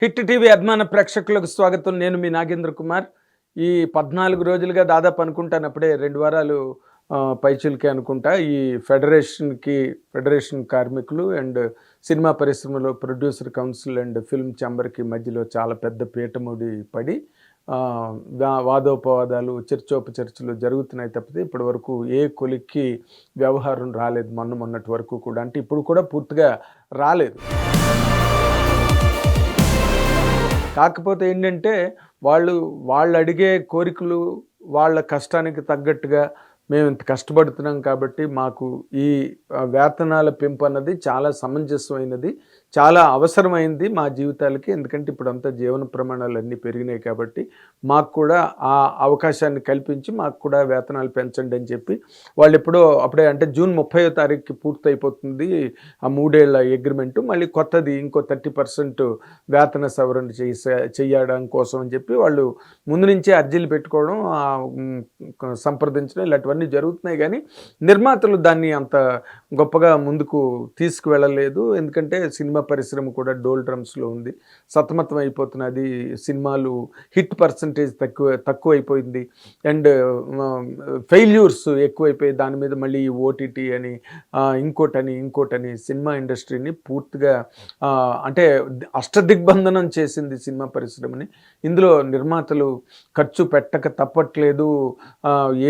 Hit TV అభిమాన ప్రేక్షకులకు స్వాగతం. నేను మీ నాగేంద్ర కుమార్. ఈ 14 రోజులుగా దాదాపు అనుకుంటాను అప్పుడే 2 వారాలు పైచిలకే అనుకుంటా. ఈ ఫెడరేషన్ కార్మికులు అండ్ సినిమా పరిశ్రమలో ప్రొడ్యూసర్ కౌన్సిల్ అండ్ ఫిల్మ్ ఛాంబర్‌కి మధ్యలో చాలా పెద్ద పీటముడి పడి వాదోపవాదాలు, చర్చోపచర్చలు జరుగుతున్నాయి తప్పితే ఇప్పటివరకు ఏ కొలిక్కి వ్యవహారం రాలేదు. మొన్నటి వరకు కూడా. అంటే ఇప్పుడు కూడా పూర్తిగా రాలేదు. కాకపోతే ఏంటంటే వాళ్ళు అడిగే కోరికలు వాళ్ళ కష్టానికి తగ్గట్టుగా మేము ఇంత కష్టపడుతున్నాం కాబట్టి మాకు ఈ వేతనాల పెంపు అన్నది చాలా సమంజసమైనది, చాలా అవసరమైంది మా జీవితాలకి. ఎందుకంటే ఇప్పుడంతా జీవన ప్రమాణాలు అన్నీ పెరిగినాయి కాబట్టి మాకు కూడా ఆ అవకాశాన్ని కల్పించి మాకు కూడా వేతనాలు పెంచండి అని చెప్పి వాళ్ళు అప్పుడే అంటే జూన్ 30వ తారీఖుకి పూర్తయిపోతుంది ఆ 3 ఏళ్ల అగ్రిమెంటు. మళ్ళీ కొత్తది ఇంకో 30% వేతన సవరణ చెయ్యడం కోసం అని చెప్పి వాళ్ళు ముందు నుంచే అర్జీలు పెట్టుకోవడం, సంప్రదించడం ఇలాంటివన్నీ జరుగుతున్నాయి. కానీ నిర్మాతలు దాన్ని అంత గొప్పగా ముందుకు తీసుకువెళ్ళలేదు. ఎందుకంటే సినిమా పరిశ్రమ కూడా డోల్ డ్రమ్స్లో ఉంది, సతమతం అయిపోతున్నది. సినిమాలు హిట్ పర్సంటేజ్ తక్కువైపోయింది అండ్ ఫెయిల్యూర్స్ ఎక్కువైపోయి దాని మీద మళ్ళీ ఓటీటీ అని ఇంకోటని సినిమా ఇండస్ట్రీని పూర్తిగా అంటే అష్టదిగ్బంధనం చేసింది సినిమా పరిశ్రమని. ఇందులో నిర్మాతలు ఖర్చు పెట్టక తప్పట్లేదు,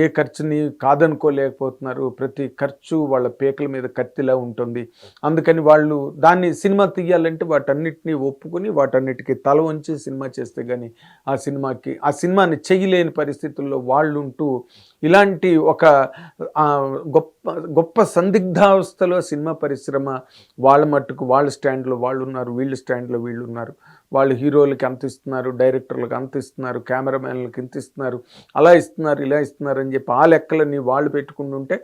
ఏ ఖర్చుని కాదనుకోలేకపోతున్నారు. ప్రతి ఖర్చు వాళ్ళ పేకల మీద కత్తిలా ఉంటుంది. అందుకని వాళ్ళు దాన్ని సినిమా తీయాలంటే వాటన్నిటిని ఒప్పుకొని వాటన్నిటికీ తల వంచి సినిమా చేస్తే కానీ ఆ సినిమాని చేయలేని పరిస్థితుల్లో వాళ్ళు ఉంటూ ఇలాంటి ఒక గొప్ప సందిగ్ధావస్థలో సినిమా పరిశ్రమ వాళ్ళ మట్టుకు వాళ్ళ స్టాండ్లో వాళ్ళు ఉన్నారు, వీళ్ళ స్టాండ్లో వీళ్ళు ఉన్నారు. వాళ్ళు హీరోలకి అంత ఇస్తున్నారు, డైరెక్టర్లకు అంత ఇస్తున్నారు, కెమెరామెన్లకు ఇంత ఇస్తున్నారు, అలా ఇస్తున్నారు, ఇలా ఇస్తున్నారు అని చెప్పి ఆ లెక్కలని వాళ్ళు పెట్టుకుంటుంటే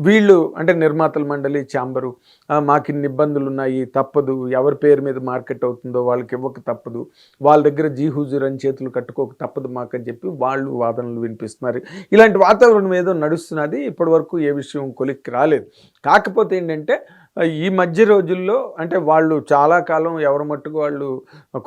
వీళ్ళు అంటే నిర్మాతల మండలి, ఛాంబరు మాకు ఇన్ని ఇబ్బందులు ఉన్నాయి, తప్పదు, ఎవరి పేరు మీద మార్కెట్ అవుతుందో వాళ్ళకి ఇవ్వక తప్పదు, వాళ్ళ దగ్గర జీ హుజూర్ అని చేతులు కట్టుకోక తప్పదు మాకని చెప్పి వాళ్ళు వాదనలు వినిపిస్తున్నారు. ఇలాంటి వాతావరణం ఏదో నడుస్తున్నది. ఇప్పటివరకు ఏ విషయం కొలిక్కి రాలేదు. కాకపోతే ఏంటంటే ఈ మధ్య రోజుల్లో అంటే వాళ్ళు చాలా కాలం ఎవరి మట్టుకు వాళ్ళు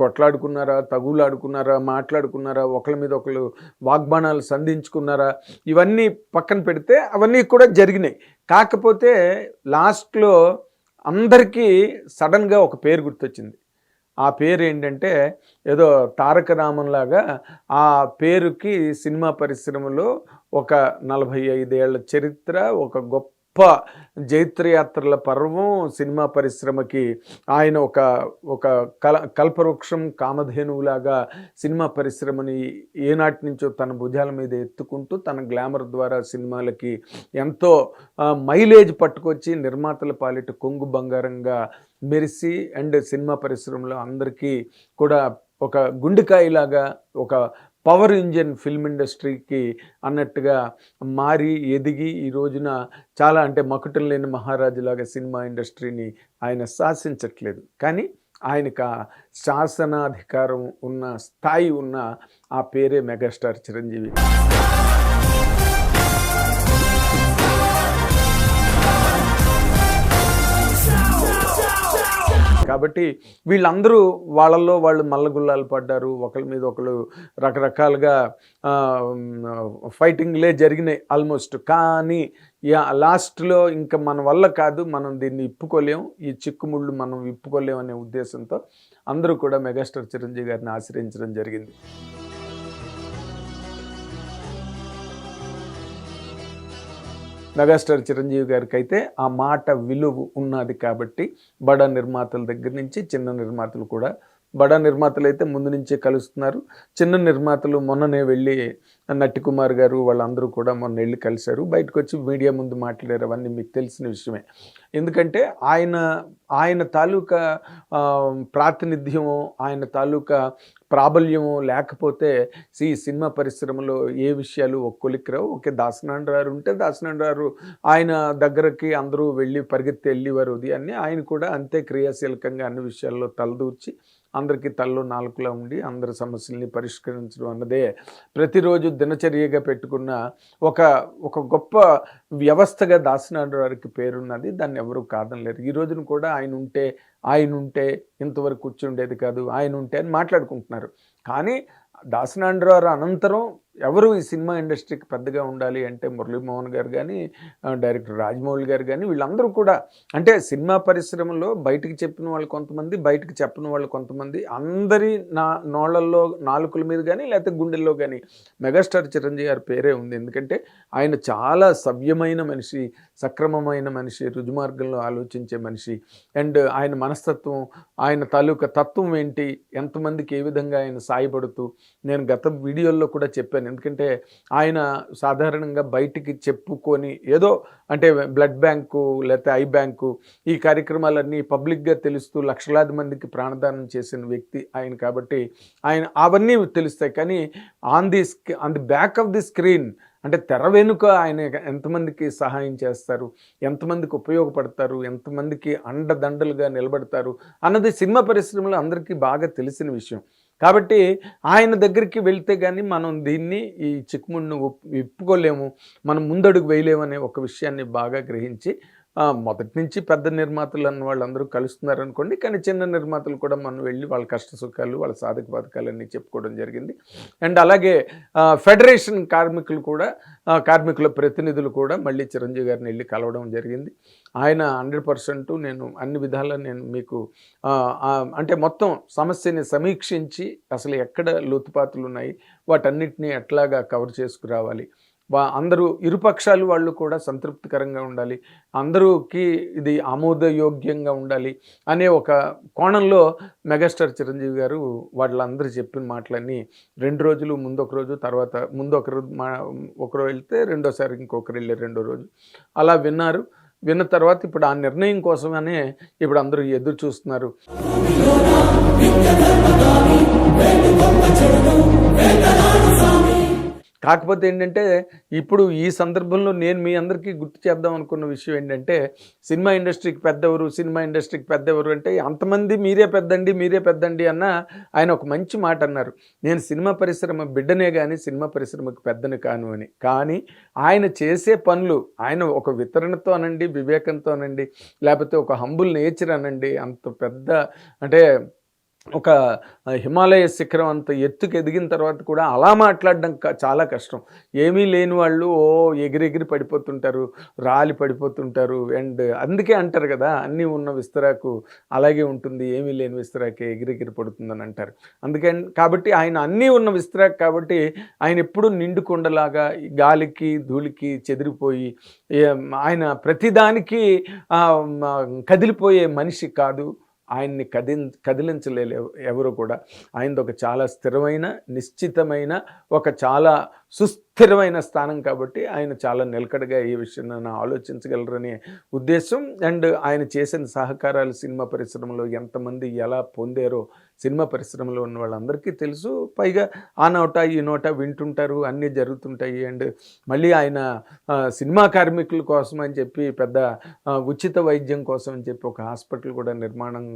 కొట్లాడుకున్నారా, తగులాడుకున్నారా, మాట్లాడుకున్నారా, ఒకళ్ళ మీద ఒకళ్ళు వాగ్బాణాలు సంధించుకున్నారా, ఇవన్నీ పక్కన పెడితే అవన్నీ కూడా జరిగినాయి. కాకపోతే లాస్ట్లో అందరికీ సడన్గా ఒక పేరు గుర్తొచ్చింది. ఆ పేరు ఏంటంటే ఏదో తారక రామన్లాగా ఆ పేరుకి సినిమా పరిశ్రమలో ఒక 45 ఏళ్ల చరిత్ర, ఒక గొప్ప జైత్రయాత్రల పర్వం సినిమా పరిశ్రమకి. ఆయన ఒక కల్పవృక్షం, కామధేనువులాగా సినిమా పరిశ్రమని ఏనాటి నుంచో తన భుజాల మీద ఎత్తుకుంటూ తన గ్లామర్ ద్వారా సినిమాలకి ఎంతో మైలేజ్ పట్టుకొచ్చి నిర్మాతల పాలిట కొంగు బంగారంగా మెరిసి అండ్ సినిమా పరిశ్రమలో అందరికీ కూడా ఒక గుండెకాయలాగా ఒక పవర్ ఇంజిన్ ఫిల్మ్ ఇండస్ట్రీకి అన్నట్టుగా మారి ఎదిగి ఈ రోజున చాలా అంటే మకుటం లేని మహారాజులాగా సినిమా ఇండస్ట్రీని ఆయన శాసించట్లేదు. కానీ ఆయనకు శాసనాధికారం ఉన్న స్థాయి ఉన్న ఆ పేరే మెగాస్టార్ చిరంజీవి. కాబట్టి వీళ్ళందరూ వాళ్ళల్లో వాళ్ళు మల్లగుల్లాలు పడ్డారు, ఒకరి మీద ఒకరు రకరకాలుగా ఫైటింగ్లే జరిగినాయి ఆల్మోస్ట్. కానీ లాస్ట్లో ఇంకా మన వల్ల కాదు, మనం దీన్ని ఇప్పుకోలేం, ఈ చిక్కుముళ్ళు మనం ఇప్పుకోలేం అనే ఉద్దేశంతో అందరూ కూడా మెగాస్టార్ చిరంజీవి గారిని ఆశ్రయించడం జరిగింది. మెగాస్టార్ చిరంజీవి గారికి అయితే ఆ మాట విలువ ఉన్నది కాబట్టి బడా నిర్మాతల దగ్గర నుంచి చిన్న నిర్మాతలు కూడా, బడా నిర్మాతలు అయితే ముందు నుంచే కలుస్తున్నారు, చిన్న నిర్మాతలు మొన్ననే వెళ్ళి నట్టికుమార్ గారు వాళ్ళందరూ కూడా మొన్న వెళ్ళి కలిశారు, బయటకు వచ్చి మీడియా ముందు మాట్లాడారు. అవన్నీ మీకు తెలిసిన విషయమే. ఎందుకంటే ఆయన తాలూకా ప్రాతినిధ్యము, ఆయన తాలూకా ప్రాబల్యము లేకపోతే ఈ సినిమా పరిశ్రమలో ఏ విషయాలు ఒక్కొలిక్కిరావు. ఓకే, దాసనారాయణ ఉంటే దాసనారాయణ ఆయన దగ్గరకి అందరూ వెళ్ళి పరిగెత్తి వెళ్ళేవారు ఉదయాన్నే. ఆయన కూడా అంతే క్రియాశీలకంగా అన్ని విషయాల్లో తలదూర్చి అందరికీ తల్లో నాలుకలా ఉండి అందరి సమస్యల్ని పరిష్కరించడం అన్నదే ప్రతిరోజు దినచర్యగా పెట్టుకున్న ఒక ఒక గొప్ప వ్యవస్థగా దాసనారాయణ గారికి పేరున్నది. దాన్ని ఎవరు కాదనలేరు. ఈ రోజున కూడా ఆయన ఉంటే ఇంతవరకు కూర్చుండేది కాదు, ఆయన ఉంటే అని మాట్లాడుకుంటున్నారు. కానీ దాసనారాయణ అనంతరం ఎవరు ఈ సినిమా ఇండస్ట్రీకి పెద్దగా ఉండాలి అంటే మురళీమోహన్ గారు కానీ, డైరెక్టర్ రాజమౌళి గారు కానీ, వీళ్ళందరూ కూడా అంటే సినిమా పరిశ్రమలో బయటికి చెప్పిన వాళ్ళు కొంతమంది, బయటికి చెప్పిన వాళ్ళు కొంతమంది, అందరి నోళ్ళల్లో నాలుకల మీద కానీ లేకపోతే గుండెల్లో కానీ మెగాస్టార్ చిరంజీవి గారి పేరే ఉంది. ఎందుకంటే ఆయన చాలా సవ్యమైన మనిషి, సక్రమమైన మనిషి, రుజుమార్గంలో ఆలోచించే మనిషి. అండ్ ఆయన మనస్తత్వం, ఆయన తాలూకా తత్వం ఏంటి, ఎంతమందికి ఏ విధంగా ఆయన సాయపడుతూ, నేను గత వీడియోల్లో కూడా చెప్పాను. ఎందుకంటే ఆయన సాధారణంగా బయటికి చెప్పుకొని ఏదో అంటే బ్లడ్ బ్యాంకు లేకపోతే ఐ బ్యాంకు ఈ కార్యక్రమాలన్నీ పబ్లిక్గా తెలుస్తూ లక్షలాది మందికి ప్రాణదానం చేసిన వ్యక్తి ఆయన. కాబట్టి ఆయన అవన్నీ తెలుస్తాయి. కానీ on the back of the screen అంటే తెర వెనుక ఆయన ఎంతమందికి సహాయం చేస్తారు, ఎంతమందికి ఉపయోగపడతారు, ఎంతమందికి అండదండలుగా నిలబడతారు అన్నది సినిమా పరిశ్రమలో అందరికీ బాగా తెలిసిన విషయం. కాబట్టి ఆయన దగ్గరికి వెళ్తే కానీ మనం దీన్ని ఈ చిక్కుముడిని విప్పుకోలేము, మనం ముందడుగు వేయలేమనే ఒక విషయాన్ని బాగా గ్రహించి మొదటి నుంచి పెద్ద నిర్మాతలు అన్న వాళ్ళందరూ కలుస్తున్నారు అనుకోండి. కానీ చిన్న నిర్మాతలు కూడా మనం వెళ్ళి వాళ్ళ కష్ట సుఖాలు, వాళ్ళ సాధక బాధకాలన్నీ చెప్పుకోవడం జరిగింది. అండ్ అలాగే ఫెడరేషన్ కార్మికుల ప్రతినిధులు కూడా మళ్ళీ చిరంజీవి గారిని వెళ్ళి కలవడం జరిగింది. ఆయన 100% నేను అన్ని విధాలా నేను మీకు అంటే మొత్తం సమస్యని సమీక్షించి అసలు ఎక్కడ లోతుపాతులు ఉన్నాయి, వాటన్నిటినీ ఎట్లాగా కవర్ చేసుకురావాలి, అందరూ ఇరుపక్షాలు వాళ్ళు కూడా సంతృప్తికరంగా ఉండాలి, అందరూకి ఇది ఆమోదయోగ్యంగా ఉండాలి అనే ఒక కోణంలో మెగాస్టార్ చిరంజీవి గారు వాళ్ళందరూ చెప్పిన మాటలన్నీ 2 రోజులు ముందు ఒక రోజు, తర్వాత ముందు ఒకరు వెళ్తే రెండోసారి ఇంకొకరు వెళ్ళే 2వ రోజు అలా విన్న తర్వాత ఇప్పుడు ఆ నిర్ణయం కోసమనే ఇప్పుడు అందరూ ఎదురు చూస్తున్నారు. కాకపోతే ఏంటంటే ఇప్పుడు ఈ సందర్భంలో నేను మీ అందరికీ గుర్తు చేద్దాం అనుకున్న విషయం ఏంటంటే సినిమా ఇండస్ట్రీకి పెద్దెవరు అంటే అంతమంది మీరే పెద్దండి అన్న ఆయన ఒక మంచి మాట అన్నారు. నేను సినిమా పరిశ్రమ బిడ్డనే కానీ సినిమా పరిశ్రమకు పెద్దని కాను అని. కానీ ఆయన చేసే పనులు, ఆయన ఒక వితరణతో అనండి, వివేకంతో అనండి, లేకపోతే ఒక హంబుల్ నేచర్ అనండి, అంత పెద్ద అంటే ఒక హిమాలయ శిఖరం అంత ఎత్తుకు ఎదిగిన తర్వాత కూడా అలా మాట్లాడడం చాలా కష్టం. ఏమీ లేని వాళ్ళు ఎగిరెగిరి పడిపోతుంటారు, రాలి పడిపోతుంటారు. అండ్ అందుకే అంటారు కదా, అన్నీ ఉన్న విస్తరాకు అలాగే ఉంటుంది, ఏమీ లేని విస్తరాకే ఎగిరెగిరి పడుతుందని అంటారు. కాబట్టి ఆయన అన్నీ ఉన్న విస్తరాకు కాబట్టి ఆయన ఎప్పుడు నిండుకొండలాగా గాలికి ధూళికి చెదిరిపోయి ఆయన ప్రతిదానికి కదిలిపోయే మనిషి కాదు. ఆయన్ని కదిలించలేరు ఎవరు కూడా. ఆయనది ఒక చాలా స్థిరమైన, నిశ్చితమైన, ఒక చాలా సుస్థిరమైన స్థానం కాబట్టి ఆయన చాలా నిలకడగా ఈ విషయాన్ని ఆలోచించగలరనే ఉద్దేశం. అండ్ ఆయన చేసిన సహకారాలు సినిమా పరిశ్రమలో ఎంతమంది ఎలా పొందారో సినిమా పరిశ్రమలో ఉన్న వాళ్ళందరికీ తెలుసు. పైగా ఆ నోట ఈ నోట వింటుంటారు, అన్నీ జరుగుతుంటాయి. అండ్ మళ్ళీ ఆయన సినిమా కార్మికుల కోసం అని చెప్పి పెద్ద ఉచిత వైద్యం కోసం అని చెప్పి ఒక హాస్పిటల్ కూడా నిర్మాణం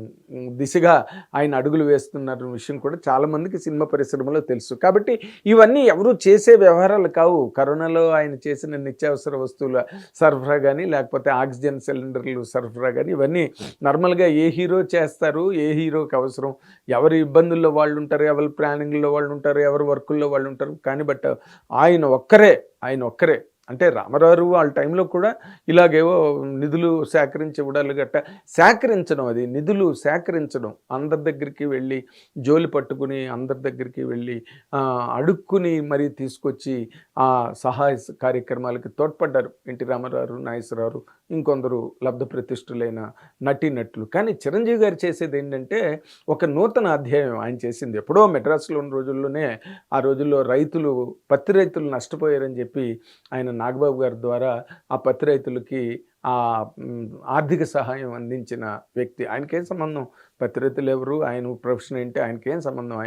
దిశగా ఆయన అడుగులు వేస్తున్న విషయం కూడా చాలామందికి సినిమా పరిశ్రమలో తెలుసు. కాబట్టి ఇవన్నీ ఎవరు చేసే వ్యవహారాలు కావు. కరోనాలో ఆయన చేసిన నిత్యావసర వస్తువుల సరఫరా కానీ, లేకపోతే ఆక్సిజన్ సిలిండర్లు సరఫరా కానీ, ఇవన్నీ నార్మల్గా ఏ హీరో చేస్తారు, ఏ హీరోకి అవసరం, ఎవరి ఇబ్బందుల్లో వాళ్ళు ఉంటారు, ఎవరి ప్లానింగ్లో వాళ్ళు ఉంటారు, ఎవరి వర్కుల్లో వాళ్ళు ఉంటారు. కానీ బట్ ఆయన ఒక్కరే అంటే రామారావు వాళ్ళ టైంలో కూడా ఇలాగేవో నిధులు సేకరించి ఇవ్వడాలు సేకరించడం, అది నిధులు సేకరించడం, అందరి దగ్గరికి వెళ్ళి జోలి పట్టుకుని అందరి దగ్గరికి వెళ్ళి అడుక్కుని మరీ తీసుకొచ్చి ఆ సహాయ కార్యక్రమాలకి తోడ్పడ్డారు ఎన్టీ రామారావు, నాగేశ్వరరావు, ఇంకొందరు లబ్ధ ప్రతిష్ఠులైన నటీనటులు. కానీ చిరంజీవి గారు చేసేది ఏంటంటే ఒక నూతన అధ్యాయం ఆయన చేసింది. ఎప్పుడో మెడ్రాస్లో ఉన్న రోజుల్లోనే, ఆ రోజుల్లో పత్తి రైతులు నష్టపోయారని చెప్పి ఆయన నాగబాబు గారి ద్వారా ఆ పత్తి రైతులకి ఆర్థిక సహాయం అందించిన వ్యక్తి. ఆయనకేం సంబంధం, పత్తి రైతులు ఎవరు, ఆయన ప్రొఫెషన్ ఏంటి, ఆయనకేం సంబంధం,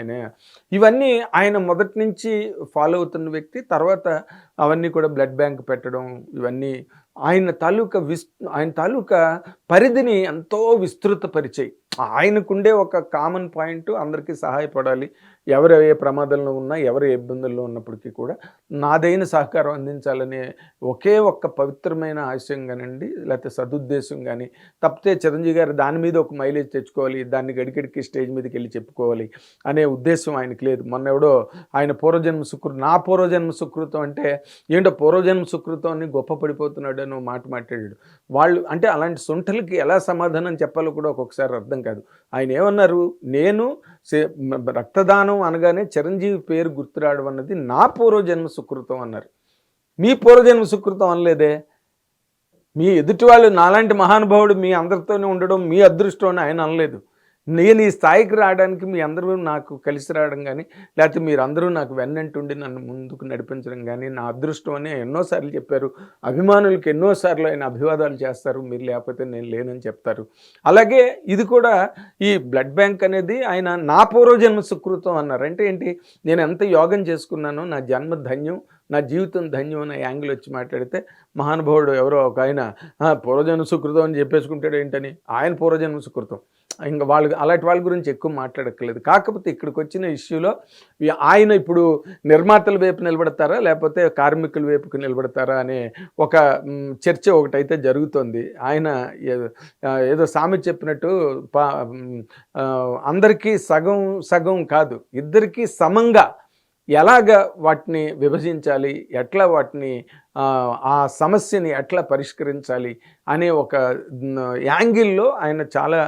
ఇవన్నీ ఆయన మొదటి నుంచి ఫాలో అవుతున్న వ్యక్తి. తర్వాత అవన్నీ కూడా బ్లడ్ బ్యాంక్ పెట్టడం, ఇవన్నీ ఆయన తాలూకా పరిధిని ఎంతో విస్తృతపరిచాయి. ఆయనకుండే ఒక కామన్ పాయింట్ అందరికీ సహాయపడాలి. ఎవరు ఏ ప్రమాదంలో ఉన్నా, ఎవరు ఏ ఇబ్బందుల్లో ఉన్నప్పటికీ కూడా నాదైన సహకారం అందించాలనే ఒకే ఒక్క పవిత్రమైన ఆశయం కానివ్వండి, లేకపోతే సదుద్దేశం కానీ, తప్పితే చిరంజీవి గారు దాని మీద ఒక మైలేజ్ తెచ్చుకోవాలి, దాన్ని గడిగడికి స్టేజ్ మీదకి వెళ్ళి చెప్పుకోవాలి అనే ఉద్దేశం ఆయనకి లేదు. మొన్నెవడో ఆయన పూర్వజన్మ సుకృతం, నా పూర్వజన్మ సుకృతం అంటే ఏంటో పూర్వజన్మ సుకృతం అని గొప్ప పడిపోతున్నాడు అని మాట మాట్లాడాడు. వాళ్ళు అంటే అలాంటి సొంటలకి ఎలా సమాధానం చెప్పాలో కూడా ఒక్కొక్కసారి అర్థం కాదు. ఆయన ఏమన్నారు, నేను రక్తదానం అనగానే చిరంజీవి పేరు గుర్తురావడం అన్నది నా పూర్వజన్మ సుకృతం అన్నారు. మీ పూర్వజన్మ సుకృతం అనలేదే. మీ ఎదుటి వాళ్ళు నాలాంటి మహానుభావుడు మీ అందరితోనే ఉండడం మీ అదృష్టం అని ఆయన అనలేదు. నేను ఈ స్థాయికి రావడానికి మీ అందరూ నాకు కలిసి రావడం కానీ, లేకపోతే మీరందరూ నాకు వెన్నంటుండి నన్ను ముందుకు నడిపించడం కానీ నా అదృష్టం అని ఎన్నోసార్లు చెప్పారు. అభిమానులకు ఎన్నోసార్లు ఆయన అభివాదాలు చేస్తారు, మీరు లేకపోతే నేను లేనని చెప్తారు. అలాగే ఇది కూడా ఈ బ్లడ్ బ్యాంక్ అనేది ఆయన నా పూర్వజన్మ సుకృతం అన్నారు. అంటే ఏంటి, నేను ఎంత యోగం చేసుకున్నానో నా జన్మ ధన్యం, నా జీవితం ధన్యం అనే యాంగిల్ వచ్చి మాట్లాడితే, మహానుభావుడు ఎవరో ఒక ఆయన పూర్వజన్మ సుకృతం అని చెప్పేసుకుంటాడు ఏంటని, ఆయన పూర్వజన్మ సుకృతం. ఇంకా అలాంటి వాళ్ళ గురించి ఎక్కువ మాట్లాడక్కర్లేదు. కాకపోతే ఇక్కడికి వచ్చిన ఇష్యూలో ఆయన ఇప్పుడు నిర్మాతల వైపు నిలబడతారా లేకపోతే కార్మికుల వైపుకి నిలబడతారా అనే ఒక చర్చ ఒకటైతే జరుగుతుంది. ఆయన ఏదో సామెత చెప్పినట్టు అందరికీ సగం సగం కాదు, ఇద్దరికీ సమంగా ఎలాగ వాటిని విభజించాలి, ఎట్లా వాటిని ఆ సమస్యని ఎట్లా పరిష్కరించాలి అనే ఒక యాంగిల్లో ఆయన చాలా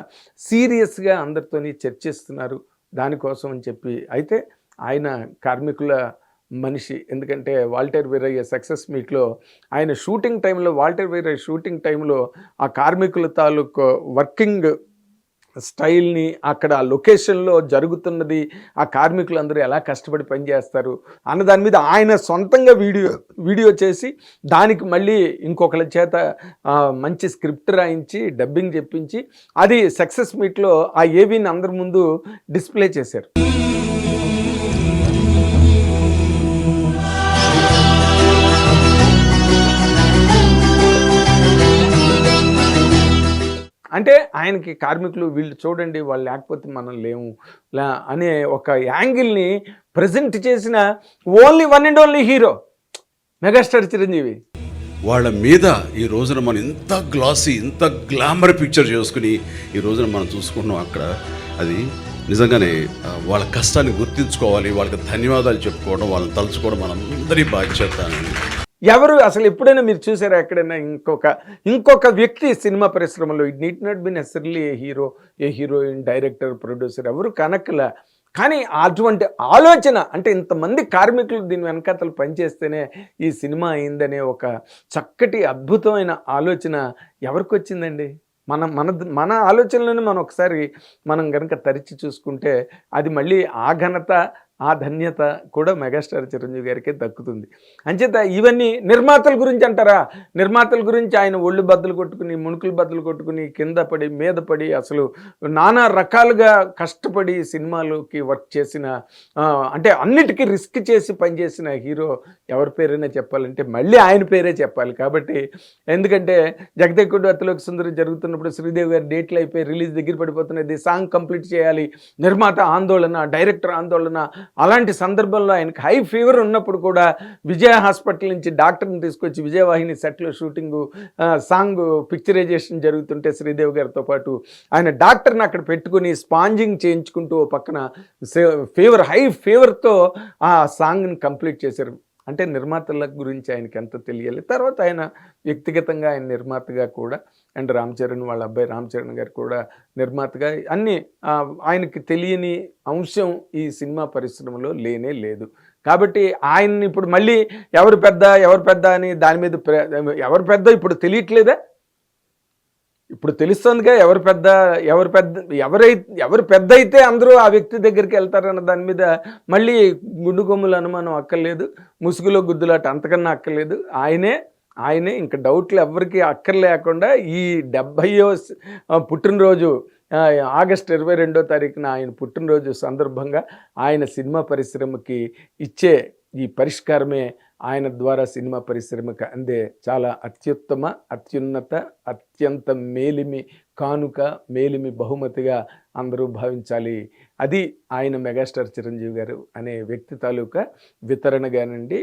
సీరియస్గా అందరితోని చర్చిస్తున్నారు దానికోసం అని చెప్పి. అయితే ఆయన కార్మికుల మనిషి, ఎందుకంటే వాల్టర్ వీరయ్య సక్సెస్ మీట్లో ఆయన షూటింగ్ టైంలో, వాల్టర్ వీరయ్య షూటింగ్ టైంలో ఆ కార్మికుల తాలూకు వర్కింగ్ స్టైల్ని, అక్కడ ఆ లొకేషన్లో జరుగుతున్నది, ఆ కార్మికులందరూ ఎలా కష్టపడి పనిచేస్తారు అన్న దాని మీద ఆయన సొంతంగా వీడియో చేసి దానికి మళ్ళీ ఇంకొకరి చేత మంచి స్క్రిప్ట్ రాయించి డబ్బింగ్ చెప్పించి అది సక్సెస్ మీట్లో ఆ ఏవీని అందరి ముందు డిస్ప్లే చేశారు. అంటే ఆయనకి కార్మికులు వీళ్ళు చూడండి, వాళ్ళు లేకపోతే మనం లేము అనే ఒక యాంగిల్ని ప్రజెంట్ చేసిన only one and only hero megastar Chiranjeevi. వాళ్ళ మీద ఈ రోజున మనం ఇంత గ్లాసీ, ఇంత గ్లామర్ పిక్చర్ చేసుకుని ఈ రోజున మనం చూసుకుంటున్నాం. అక్కడ అది నిజంగానే వాళ్ళ కష్టాన్ని గుర్తించుకోవాలి, వాళ్ళకి ధన్యవాదాలు చెప్పుకోవడం, వాళ్ళని తలుచుకోవడం మనందరి బాధ్యత. ఎవరు అసలు ఎప్పుడైనా మీరు చూసారా ఎక్కడైనా ఇంకొక వ్యక్తి సినిమా పరిశ్రమలో, it need not be necessarily A hero, A heroine, director, producer ఎవరు కనక్కల, కానీ అటువంటి ఆలోచన, అంటే ఇంతమంది కార్మికులు దీని వెనకాతలు పనిచేస్తేనే ఈ సినిమా అయిందనే ఒక చక్కటి అద్భుతమైన ఆలోచన ఎవరికి వచ్చిందండి? మన ఆలోచనలోనే మనం ఒకసారి కనుక తరిచి చూసుకుంటే అది మళ్ళీ ఆ ఘనత, ఆ ధన్యత కూడా మెగాస్టార్ చిరంజీవి గారికే దక్కుతుంది. అంచేత ఇవన్నీ నిర్మాతల గురించి అంటారా, నిర్మాతల గురించి ఆయన ఒళ్ళు బద్దలు కొట్టుకుని, ముణుకులు బద్దలు కొట్టుకుని, కింద పడి మీద పడి అసలు నానా రకాలుగా కష్టపడి సినిమాలోకి వర్క్ చేసిన, అంటే అన్నిటికీ రిస్క్ చేసి పనిచేసిన హీరో ఎవరి పేరైనా చెప్పాలంటే మళ్ళీ ఆయన పేరే చెప్పాలి. కాబట్టి ఎందుకంటే జగదేకుడు అతిలోక సుందరి జరుగుతున్నప్పుడు శ్రీదేవి గారి డేట్లు అయిపోయి రిలీజ్ దగ్గర పడిపోతున్నది, సాంగ్ కంప్లీట్ చేయాలి, నిర్మాత ఆందోళన, డైరెక్టర్ ఆందోళన. అలాంటి సందర్భంలో ఆయనకు హై ఫీవర్ ఉన్నప్పుడు కూడా విజయ హాస్పిటల్ నుంచి డాక్టర్ని తీసుకొచ్చి విజయవాహిని సెట్లో షూటింగు, సాంగ్ పిక్చరైజేషన్ జరుగుతుంటే శ్రీదేవి గారితో పాటు ఆయన డాక్టర్ని అక్కడ పెట్టుకుని స్పాంజింగ్ చేయించుకుంటూ పక్కన హై ఫీవర్తో ఆ సాంగ్ని కంప్లీట్ చేశారు. అంటే నిర్మాతల గురించి ఆయనకి ఎంత తెలియాలి. తర్వాత ఆయన వ్యక్తిగతంగా ఆయన నిర్మాతగా కూడా, అండ్ రామ్ చరణ్ వాళ్ళ అబ్బాయి రామ్ చరణ్ గారు కూడా నిర్మాతగా, అన్నీ ఆయనకి తెలియని అంశం ఈ సినిమా పరిశ్రమలో లేనే లేదు. కాబట్టి ఆయన్ని ఇప్పుడు మళ్ళీ ఎవరు పెద్ద అని దాని మీద ఎవరు పెద్ద ఇప్పుడు తెలియట్లేదా? ఇప్పుడు తెలుస్తుందిగా ఎవరు పెద్ద అయితే అందరూ ఆ వ్యక్తి దగ్గరికి వెళ్తారన్న దాని మీద మళ్ళీ గుండు కొమ్ముల అనుమానం అక్కర్లేదు, ముసుగులో గుద్దులాట అంతకన్నా అక్కర్లేదు. ఆయనే ఇంకా డౌట్లు ఎవరికి అక్కర్లేకుండా ఈ 70వ పుట్టినరోజు ఆగస్టు 22వ తారీఖున ఆయన పుట్టినరోజు సందర్భంగా ఆయన సినిమా పరిశ్రమకి ఇచ్చే ఈ పరిష్కారమే ఆయన ద్వారా సినిమా పరిశ్రమకు అందే చాలా అత్యుత్తమ, అత్యున్నత, అత్యంత మేలిమి కానుక, మేలిమి బహుమతిగా అందరూ భావించాలి. అది ఆయన మెగాస్టార్ చిరంజీవి గారు అనే వ్యక్తి తాలూకా వితరణగానండి,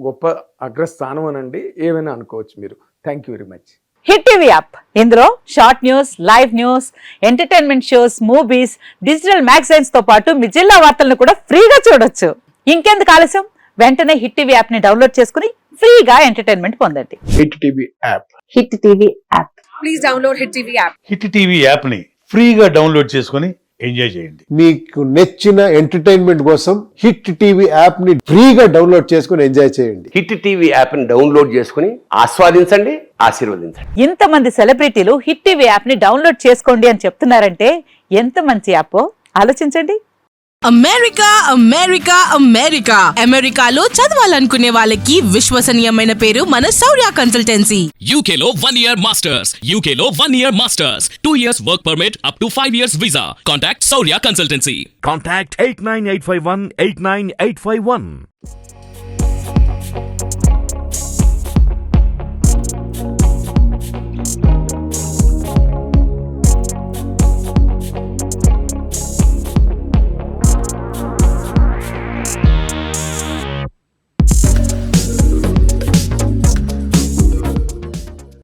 గొప్ప అగ్రస్థానం అనండి, ఏమైనా అనుకోవచ్చు మీరు. Thank you very much. Hit TV app, ఇందులో short news, live news, entertainment shows, movies, digital magazines తో పాటు మీ జిల్లా వార్తలను కూడా ఫ్రీగా చూడొచ్చు. ఇంకెందుకు ఆలస్యం, వెంటనే హిట్ టీవీ యాప్ ని డౌన్లోడ్ చేసుకుని ఫ్రీగా ఎంటర్టైన్మెంట్ పొందండి. Hit TV app. Hit TV app. Please download hit TV app. Hit TV యాప్ని ఫ్రీగా డౌన్లోడ్ చేసుకొని ఎంజాయ్ చేయండి. మీకు నచ్చిన ఎంటర్టైన్మెంట్ కోసం హిట్ టీవీ యాప్ ని ఫ్రీగా డౌన్లోడ్ చేసుకుని ఎంజాయ్ చేయండి. హిట్ టీవీ యాప్ ని డౌన్లోడ్ చేసుకుని ఆస్వాదించండి, ఆశీర్వదించండి. ఇంతమంది సెలబ్రిటీలు హిట్ టీవీ యాప్ ని డౌన్లోడ్ చేసుకోండి అని చెప్తున్నారంటే ఎంత మంచి యాప్ ఆలోచించండి. అమెరికా అమెరికా అమెరికా అమెరికాలో చదవాలనుకునే వాళ్ళకి విశ్వసనీయమైన పేరు మన శౌర్య కన్సల్టెన్సీ. UK లో 1 year masters. UK లో 1 year masters. 2 years work permit up to 5 years visa. Contact Saurya Consultancy. Contact 89851 89851.